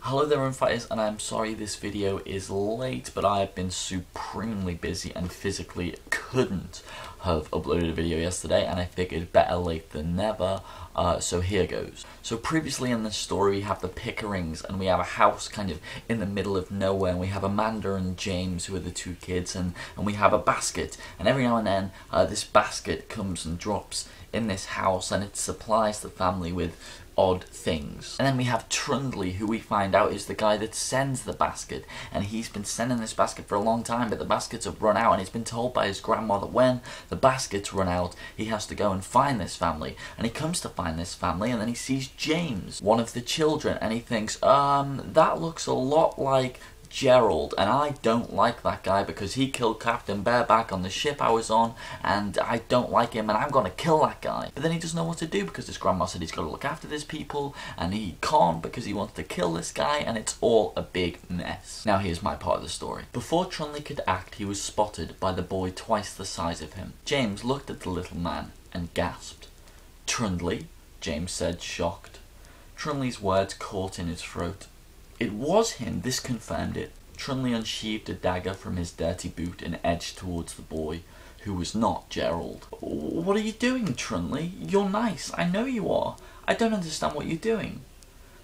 Hello there Runfighters, and I'm sorry this video is late, but I have been supremely busy and physically couldn't have uploaded a video yesterday, and I figured better late than never, so here goes. So previously in this story we have the Pickerings, and we have a house kind of in the middle of nowhere, and we have Amanda and James, who are the two kids, and we have a basket, and every now and then this basket comes and drops in this house, and it supplies the family with odd things. And then we have Trundley, who we find out is the guy that sends the basket, and he's been sending this basket for a long time, but the baskets have run out, and he's been told by his grandma that when the baskets run out he has to go and find this family. And he comes to find this family, and then he sees James, one of the children, and he thinks, that looks a lot like Gerald, and I don't like that guy because he killed Captain Bareback on the ship I was on, and I don't like him, and I'm gonna kill that guy. But then he doesn't know what to do because his grandma said he's got to look after these people, and he can't because he wants to kill this guy, and it's all a big mess. Now here's my part of the story. Before Trundley could act, he was spotted by the boy twice the size of him. James looked at the little man and gasped. "Trundley?" James said, shocked. Trundley's words caught in his throat. It was him, this confirmed it. Trundley unsheathed a dagger from his dirty boot and edged towards the boy, who was not Gerald. "What are you doing, Trundley? You're nice, I know you are. I don't understand what you're doing."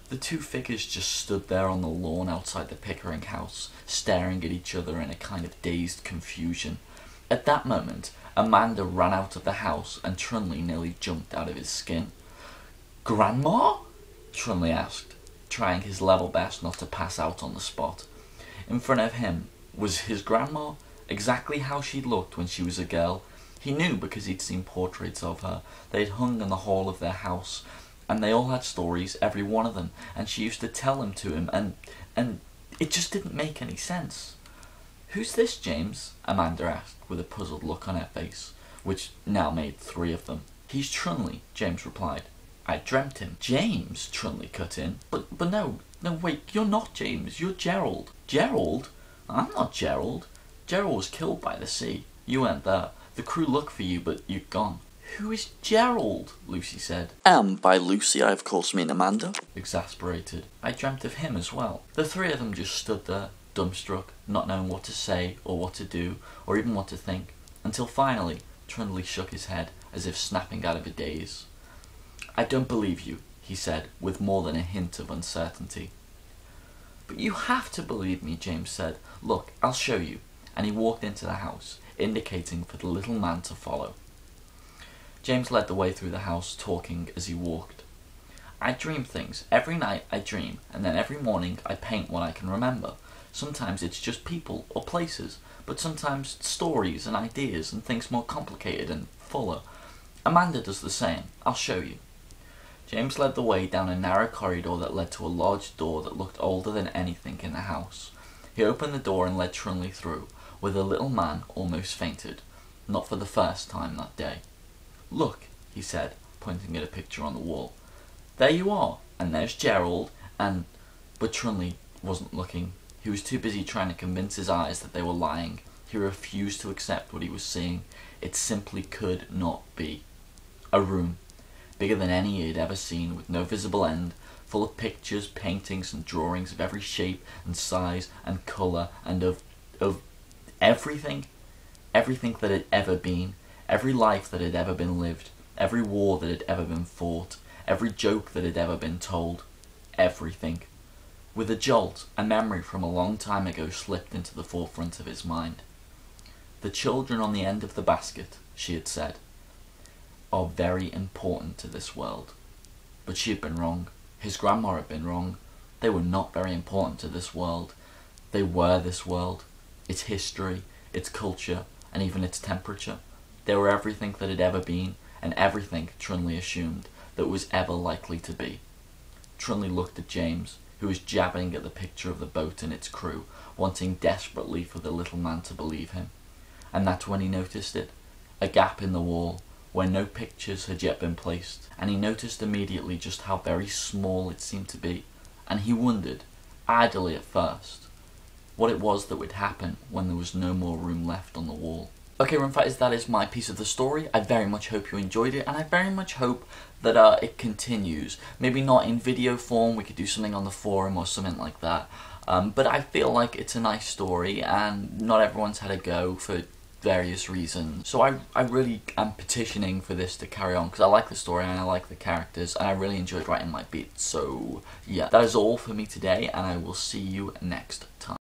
The two figures just stood there on the lawn outside the Pickering house, staring at each other in a kind of dazed confusion. At that moment, Amanda ran out of the house, and Trundley nearly jumped out of his skin. "Grandma?" Trundley asked, trying his level best not to pass out on the spot. In front of him was his grandma, exactly how she'd looked when she was a girl. He knew because he'd seen portraits of her. They'd hung in the hall of their house, and they all had stories, every one of them, and she used to tell them to him, and it just didn't make any sense. "Who's this, James?" Amanda asked, with a puzzled look on her face, which now made three of them. "He's Trundley," James replied. "I dreamt him." "James?" Trundley cut in. But no, wait, you're not James, you're Gerald." "Gerald? I'm not Gerald. Gerald was killed by the sea. You weren't there. The crew looked for you, but you'd gone." "Who is Gerald?" Lucy said. By Lucy I of course mean Amanda." Exasperated. "I dreamt of him as well." The three of them just stood there, dumbstruck, not knowing what to say, or what to do, or even what to think, until finally Trundley shook his head, as if snapping out of a daze. "I don't believe you," he said, with more than a hint of uncertainty. "But you have to believe me," James said. "Look, I'll show you." And he walked into the house, indicating for the little man to follow. James led the way through the house, talking as he walked. "I dream things. Every night I dream, and then every morning I paint what I can remember. Sometimes it's just people or places, but sometimes stories and ideas and things more complicated and fuller. Amanda does the same. I'll show you." James led the way down a narrow corridor that led to a large door that looked older than anything in the house. He opened the door and led Trundley through, where the little man almost fainted, not for the first time that day. "Look," he said, pointing at a picture on the wall. "There you are, and there's Gerald, and—" But Trundley wasn't looking. He was too busy trying to convince his eyes that they were lying. He refused to accept what he was seeing. It simply could not be. A room, bigger than any he had ever seen, with no visible end, full of pictures, paintings, and drawings of every shape and size and colour, and of everything. Everything that had ever been, every life that had ever been lived, every war that had ever been fought, every joke that had ever been told. Everything. With a jolt, a memory from a long time ago slipped into the forefront of his mind. "The children on the end of the basket," she had said, "are very important to this world." But she had been wrong. His grandma had been wrong. They were not very important to this world. They were this world, its history, its culture, and even its temperature. They were everything that had ever been, and everything, Trundley assumed, that was ever likely to be. Trundley looked at James, who was jabbing at the picture of the boat and its crew, wanting desperately for the little man to believe him. And that's when he noticed it, a gap in the wall, where no pictures had yet been placed, and he noticed immediately just how very small it seemed to be, and he wondered, idly at first, what it was that would happen when there was no more room left on the wall. Okay, Run Fighters, that is my piece of the story. I very much hope you enjoyed it, and I very much hope that it continues. Maybe not in video form, we could do something on the forum or something like that. But I feel like it's a nice story, and not everyone's had a go for various reasons. So I really am petitioning for this to carry on, because I like the story and I like the characters, and I really enjoyed writing my beats. So yeah, that is all for me today, and I will see you next time.